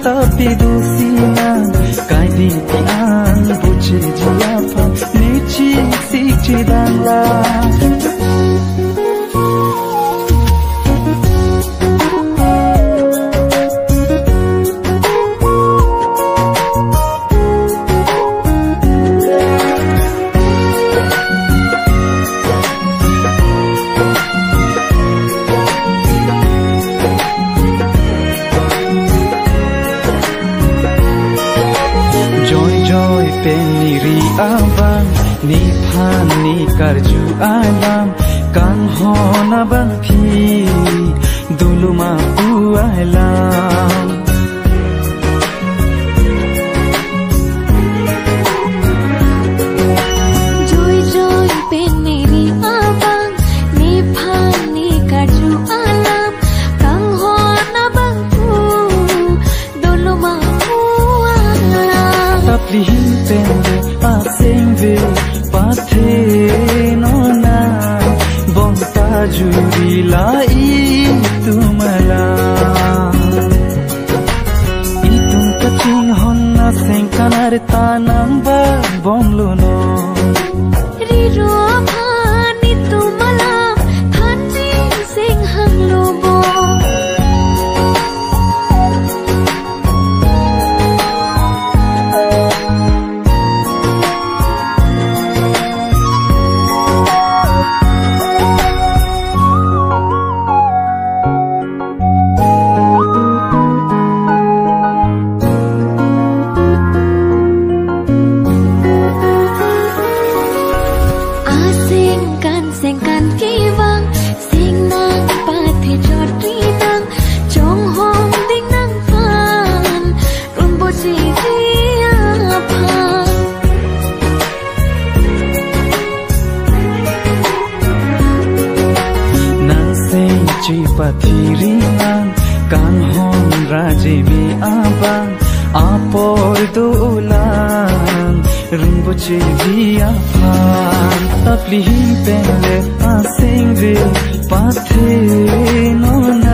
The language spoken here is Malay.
tapi dusina kai di tiang buci jiapa nici si cidala peniri abang ni phan ni karju alam kan hona bang phi duluma pu alam joy joy peniri abang ni phan ni karju alam kan hona bang pu duluma pu alam tapi pende asengve pathe nona bonta juri lai tumala itum kaching honna sengkanar tanang ba bomlo no riro phani tumala thanji sing hanglo bo sengkan kiwang sing nang pathe joti nang chong hom ding nang pan rumbo chi dia phan nang sing chi pathiri nang kang hom raje mi abang apor dulang rumbo chi dia phan tapli pele asing vil pathe nona